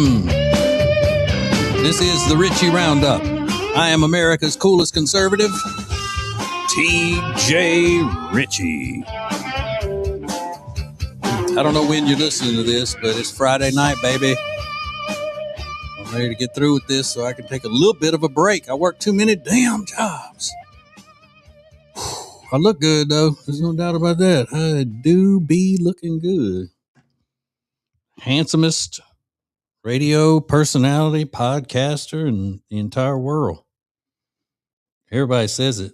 Welcome. This is the Ritchie Roundup. I am America's coolest conservative, T.J. Ritchie. I don't know when you're listening to this, but it's Friday night, baby. I'm ready to get through with this so I can take a little bit of a break. I work too many damn jobs. I look good, though. There's no doubt about that. I do be looking good. Handsomest radio personality, podcaster in the entire world. Everybody says it.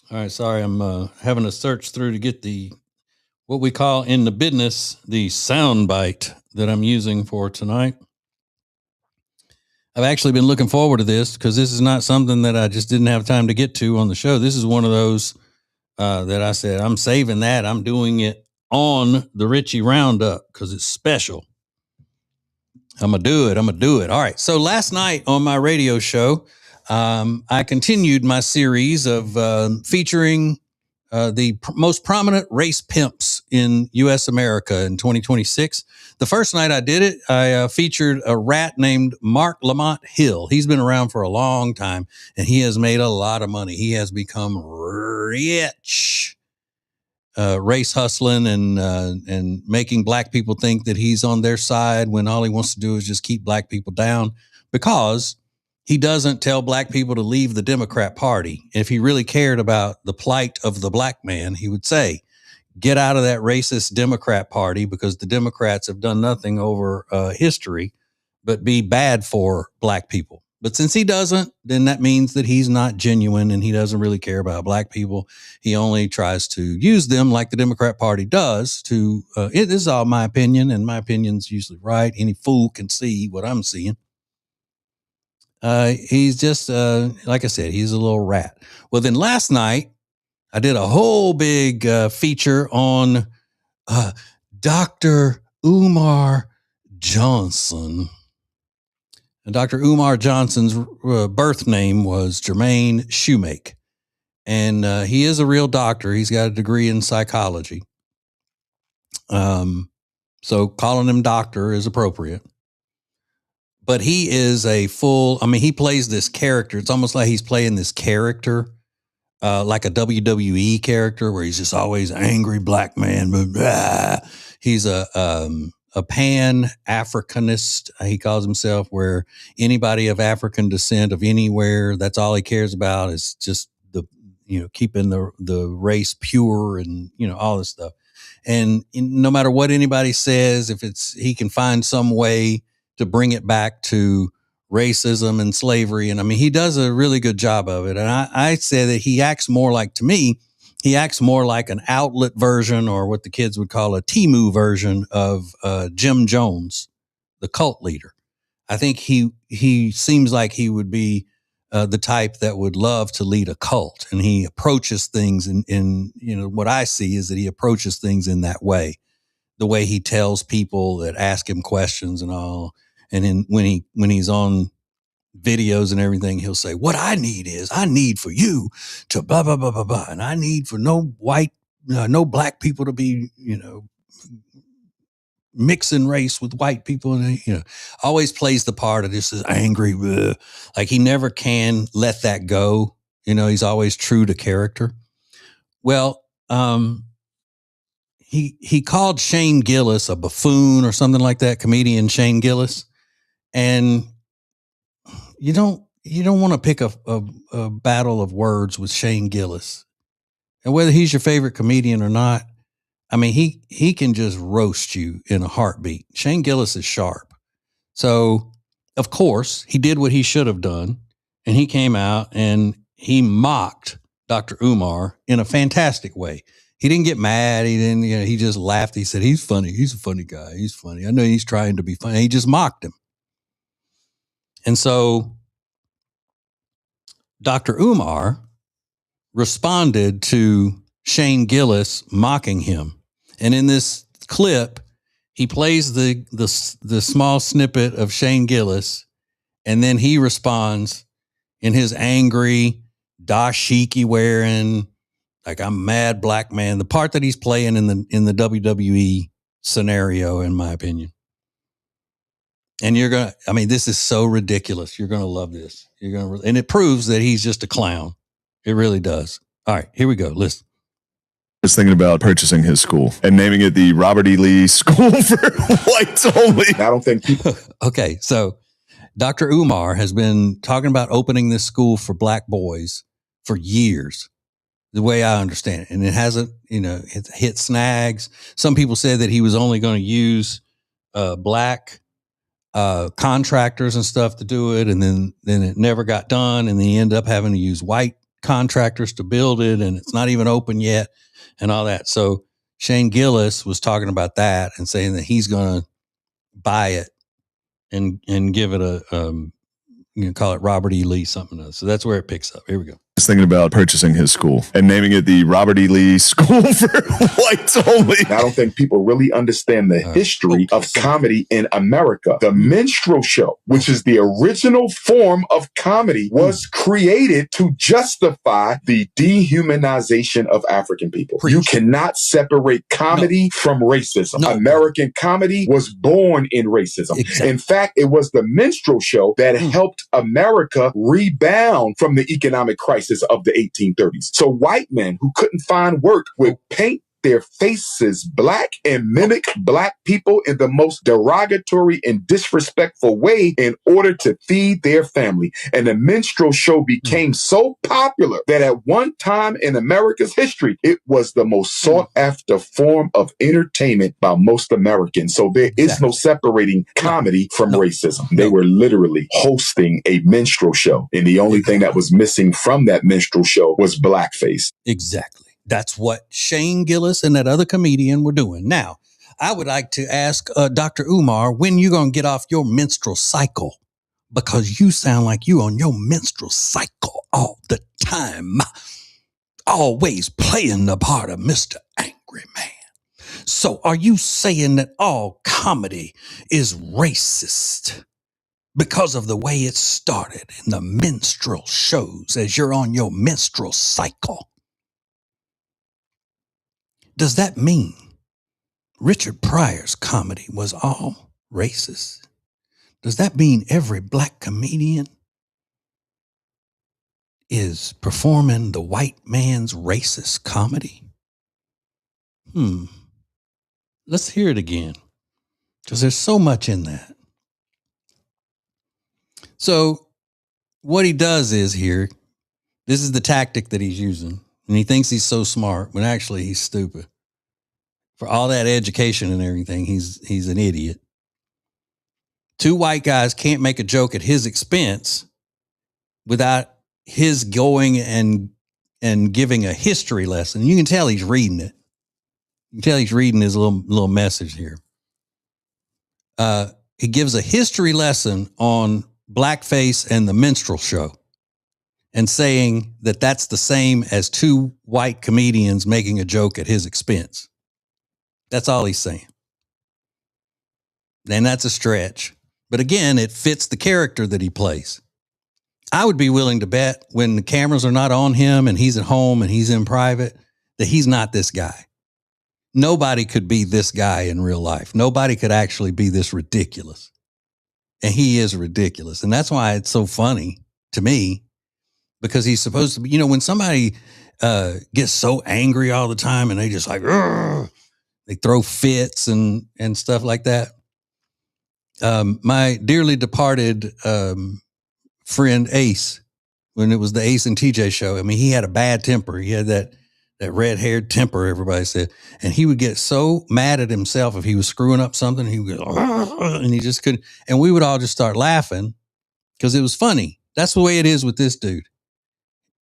All right, sorry, I'm having to search through to get what we call in the business the sound bite that I'm using for tonight. I've actually been looking forward to this because this is not something that I just didn't have time to get to on the show. This is one of those that I said, I'm saving that. I'm doing it on the Ritchie Roundup because it's special. I'm going to do it. All right. So last night on my radio show, I continued my series of featuring the most prominent race pimps in U.S. America in 2026. The first night I did it, I featured a rat named Mark Lamont Hill. He's been around for a long time, and he has made a lot of money. He has become rich. Race hustling and making black people think that he's on their side when all he wants to do is just keep black people down, because he doesn't tell black people to leave the Democrat Party. If he really cared about the plight of the black man, he would say, get out of that racist Democrat Party, because the Democrats have done nothing over history but be bad for black people. But since he doesn't, then that means that he's not genuine and he doesn't really care about black people. He only tries to use them like the Democrat Party does to, this is all my opinion, and my opinion's usually right. Any fool can see what I'm seeing. He's just, like I said, he's a little rat. Well, then last night I did a whole big feature on Dr. Umar Johnson. And Dr. Umar Johnson's birth name was Jermaine Shoemake. And he is a real doctor. He's got a degree in psychology. So calling him doctor is appropriate. But he is he plays this character. It's almost like he's playing this character, like a WWE character where he's just always angry black man. He's a Pan-Africanist, he calls himself, where anybody of African descent of anywhere, that's all he cares about is just keeping the race pure and, all this stuff. And no matter what anybody says, he can find some way to bring it back to racism and slavery. And he does a really good job of it. And I say that he acts more like an outlet version, or what the kids would call a Temu version of Jim Jones, the cult leader. I think he seems like he would be the type that would love to lead a cult, and he approaches things in what I see is that he approaches things in that way, the way he tells people that ask him questions and all. And then when he's on videos and everything, he'll say, what I need for you to blah, blah, blah, blah, blah. And I need for no black people to be, mixing race with white people. And, always plays the part of this angry, like he never can let that go. He's always true to character. Well, he called Shane Gillis a buffoon or something like that, comedian Shane Gillis. And you don't want to pick a battle of words with Shane Gillis. And whether he's your favorite comedian or not, he can just roast you in a heartbeat. Shane Gillis is sharp. So, of course, he did what he should have done. And he came out and he mocked Dr. Umar in a fantastic way. He didn't get mad. He didn't, he just laughed. He said, he's funny. He's a funny guy. He's funny. I know he's trying to be funny. He just mocked him. And so Dr. Umar responded to Shane Gillis mocking him. And in this clip, he plays the small snippet of Shane Gillis, and then he responds in his angry, dashiki wearing, like, I'm mad black man, the part that he's playing in the WWE scenario, in my opinion. And this is so ridiculous. You're going to love this. And it proves that he's just a clown. It really does. All right, here we go. Listen. Was thinking about purchasing his school and naming it the Robert E. Lee School for Whites Only. I don't think people. Okay, so Dr. Umar has been talking about opening this school for black boys for years, the way I understand it. And it hasn't, it hit snags. Some people said that he was only going to use black contractors and stuff to do it. And then it never got done. And then he ended up having to use white contractors to build it. And it's not even open yet and all that. So Shane Gillis was talking about that and saying that he's going to buy it and give it call it Robert E. Lee something else. So that's where it picks up. Here we go. Was thinking about purchasing his school and naming it the Robert E. Lee School for Whites Only. I don't think people really understand the history of comedy in America. The minstrel show, which is the original form of comedy, was created to justify the dehumanization of African people. You cannot separate comedy from racism. American comedy was born in racism. Exactly. In fact, it was the minstrel show that helped America rebound from the economic crisis of the 1830s. So white men who couldn't find work would paint their faces black and mimic black people in the most derogatory and disrespectful way in order to feed their family. And the minstrel show became so popular that at one time in America's history, it was the most sought after form of entertainment by most Americans. So there is no separating comedy from racism. They were literally hosting a minstrel show. And the only thing that was missing from that minstrel show was blackface. Exactly. That's what Shane Gillis and that other comedian were doing. Now, I would like to ask Dr. Umar, when you going to get off your menstrual cycle? Because you sound like you on your menstrual cycle all the time. Always playing the part of Mr. Angry Man. So are you saying that all comedy is racist because of the way it started in the minstrel shows as you're on your menstrual cycle? Does that mean Richard Pryor's comedy was all racist? Does that mean every black comedian is performing the white man's racist comedy? Let's hear it again, because there's so much in that. So what he does is here, this is the tactic that he's using, and he thinks he's so smart, when actually he's stupid. For all that education and everything, he's an idiot. Two white guys can't make a joke at his expense without his going and giving a history lesson. You can tell he's reading it. You can tell he's reading his little message here. He gives a history lesson on blackface and the minstrel show, and saying that that's the same as two white comedians making a joke at his expense. That's all he's saying. And that's a stretch. But again, it fits the character that he plays. I would be willing to bet when the cameras are not on him and he's at home and he's in private, that he's not this guy. Nobody could be this guy in real life. Nobody could actually be this ridiculous. And he is ridiculous. And that's why it's so funny to me, because he's supposed to be, when somebody gets so angry all the time and they just like, they throw fits and stuff like that. My dearly departed friend Ace, when it was the Ace and TJ show, he had a bad temper. He had that red-haired temper, everybody said. And he would get so mad at himself if he was screwing up something. He would go, and he just couldn't. And we would all just start laughing because it was funny. That's the way it is with this dude.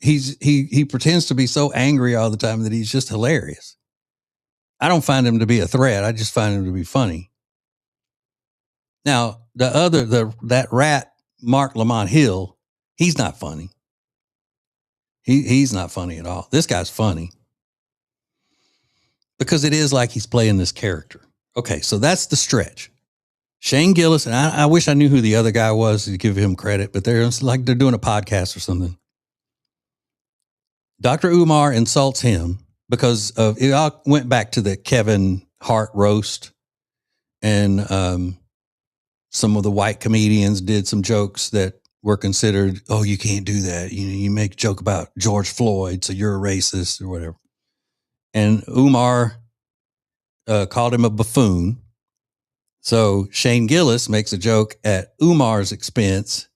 He pretends to be so angry all the time that he's just hilarious. I don't find him to be a threat. I just find him to be funny. Now, that rat, Mark Lamont Hill, he's not funny. He's not funny at all. This guy's funny because it is like he's playing this character. Okay, so that's the stretch. Shane Gillis, and I wish I knew who the other guy was to give him credit, but they're doing a podcast or something. Dr. Umar insults him because of it. All went back to the Kevin Hart roast, and some of the white comedians did some jokes that were considered, oh, you can't do that. You make a joke about George Floyd, so you're a racist or whatever. And Umar called him a buffoon. So Shane Gillis makes a joke at Umar's expense.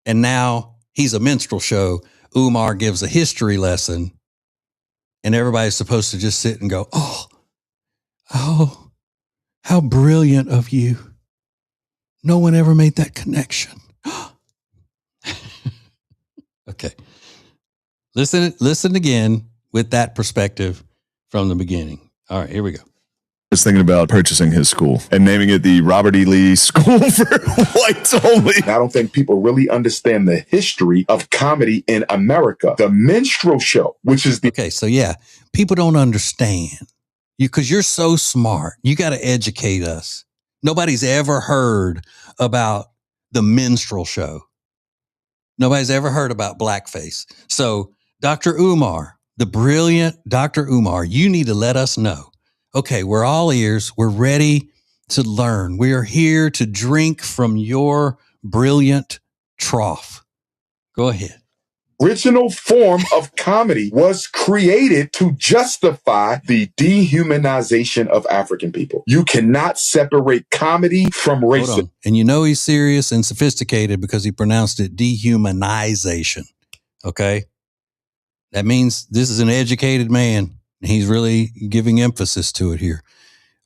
And now he's a minstrel show. Umar gives a history lesson. And everybody's supposed to just sit and go, oh, how brilliant of you. No one ever made that connection. Okay. Listen again with that perspective from the beginning. All right, here we go. Was thinking about purchasing his school and naming it the Robert E. Lee School for Whites Only. I don't think people really understand the history of comedy in America. The minstrel show, which is the... Okay, so yeah, people don't understand you because you're so smart. You got to educate us. Nobody's ever heard about the minstrel show. Nobody's ever heard about blackface. So Dr. Umar, the brilliant Dr. Umar, you need to let us know. Okay, we're all ears. We're ready to learn. We are here to drink from your brilliant trough. Go ahead. Original form of comedy was created to justify the dehumanization of African people. You cannot separate comedy from racism. And you know he's serious and sophisticated because he pronounced it dehumanization. Okay? That means this is an educated man. He's really giving emphasis to it here.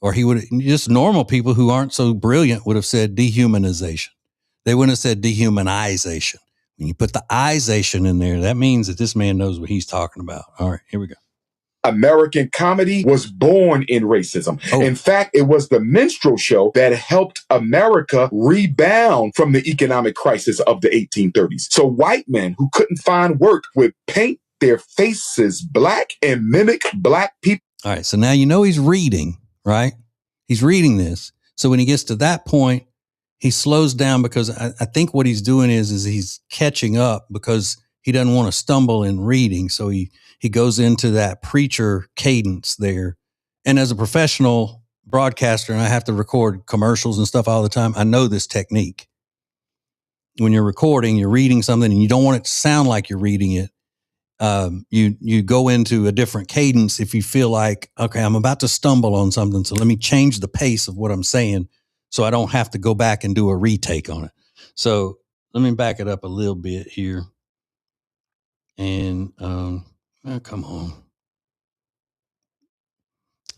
Or he would, just normal people who aren't so brilliant would have said dehumanization. They wouldn't have said dehumanization. When you put the ization in there, that means that this man knows what he's talking about. All right, here we go. American comedy was born in racism. Oh. In fact, it was the minstrel show that helped America rebound from the economic crisis of the 1830s. So white men who couldn't find work would paint their faces black and mimic black people. All right, so now you know he's reading, right? He's reading this. So when he gets to that point, he slows down because I think what he's doing is he's catching up because he doesn't want to stumble in reading. So he goes into that preacher cadence there. And as a professional broadcaster, and I have to record commercials and stuff all the time, I know this technique. When you're recording, you're reading something and you don't want it to sound like you're reading it. You go into a different cadence if you feel like, okay, I'm about to stumble on something. So let me change the pace of what I'm saying so I don't have to go back and do a retake on it. So let me back it up a little bit here. And, come on.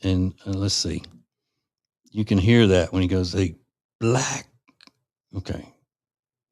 And let's see. You can hear that when he goes, hey, black. Okay.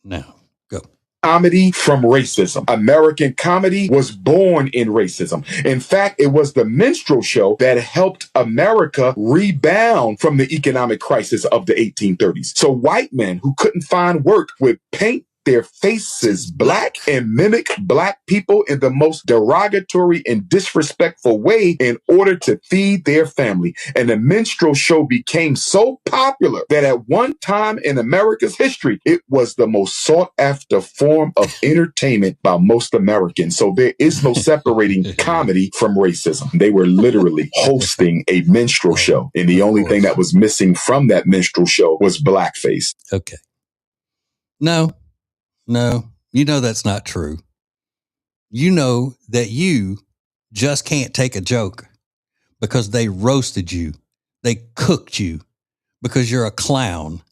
Now go. Comedy from racism. American comedy was born in racism. In fact, it was the minstrel show that helped America rebound from the economic crisis of the 1830s. So white men who couldn't find work would paint their faces black and mimic black people in the most derogatory and disrespectful way in order to feed their family. And the minstrel show became so popular that at one time in America's history, it was the most sought after form of entertainment by most Americans. So there is no separating comedy from racism. They were literally hosting a minstrel show. And the only thing that was missing from that minstrel show was blackface. Okay. No, you know that's not true. You know that you just can't take a joke because they roasted you. They cooked you because you're a clown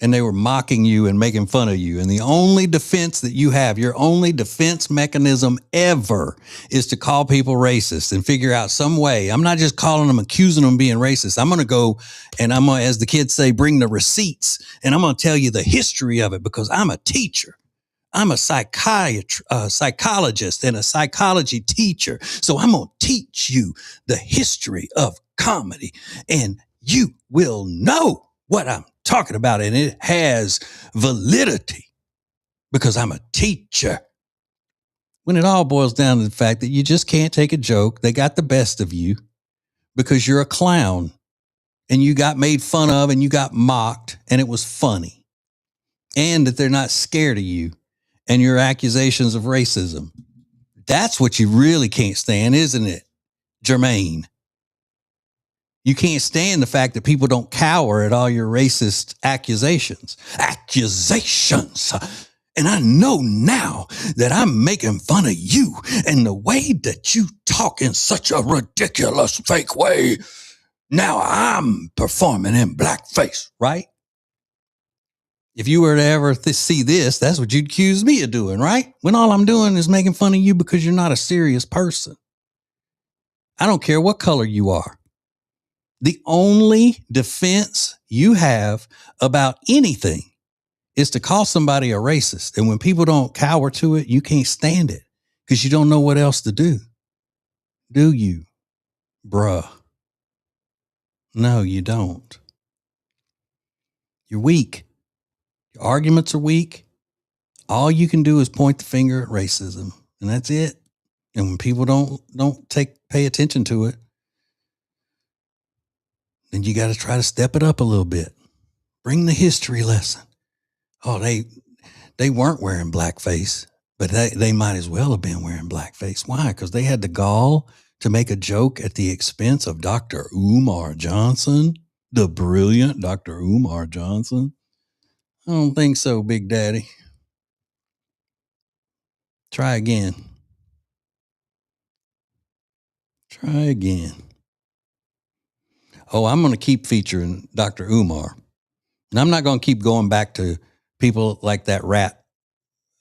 and they were mocking you and making fun of you. And the only defense that you have, your only defense mechanism ever is to call people racist and figure out some way. I'm not just calling them, accusing them of being racist. I'm going to go and I'm going to, as the kids say, bring the receipts and I'm going to tell you the history of it because I'm a teacher. I'm a psychologist and a psychology teacher. So I'm going to teach you the history of comedy and you will know what I'm talking about. And it has validity because I'm a teacher. When it all boils down to the fact that you just can't take a joke. They got the best of you because you're a clown and you got made fun of and you got mocked and it was funny. And that they're not scared of you. And your accusations of racism. That's what you really can't stand, isn't it, Jermaine? You can't stand the fact that people don't cower at all your racist accusations. Accusations. And I know now that I'm making fun of you and the way that you talk in such a ridiculous, fake way. Now I'm performing in blackface, right? If you were to ever see this, that's what you'd accuse me of doing, right? When all I'm doing is making fun of you because you're not a serious person. I don't care what color you are. The only defense you have about anything is to call somebody a racist. And when people don't cower to it, you can't stand it because you don't know what else to do. Do you, bruh? No, you don't. You're weak. Your arguments are weak. All you can do is point the finger at racism, and that's it. And when people don't pay attention to it, then you got to try to step it up a little bit. Bring the history lesson. Oh, they weren't wearing blackface, but they might as well have been wearing blackface. Why? Because they had the gall to make a joke at the expense of Dr. Umar Johnson, the brilliant Dr. Umar Johnson. I don't think so, Big Daddy. Try again. Try again. Oh, I'm going to keep featuring Dr. Umar. And I'm not going to keep going back to people like that rat,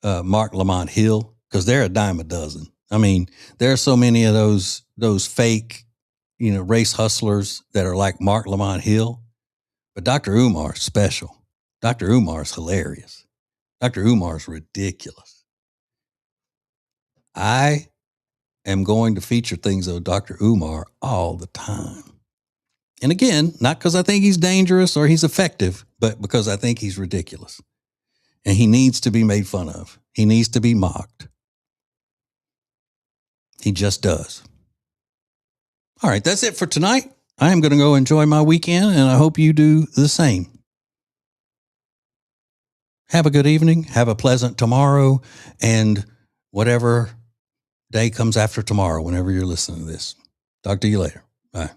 Mark Lamont Hill, because they're a dime a dozen. I mean, there are so many of those fake, race hustlers that are like Mark Lamont Hill. But Dr. Umar's special. Dr. Umar's hilarious. Dr. Umar's ridiculous. I am going to feature things of Dr. Umar all the time. And again, not because I think he's dangerous or he's effective, but because I think he's ridiculous. And he needs to be made fun of. He needs to be mocked. He just does. All right, that's it for tonight. I am going to go enjoy my weekend, and I hope you do the same. Have a good evening. Have a pleasant tomorrow, and whatever day comes after tomorrow, whenever you're listening to this. Talk to you later. Bye.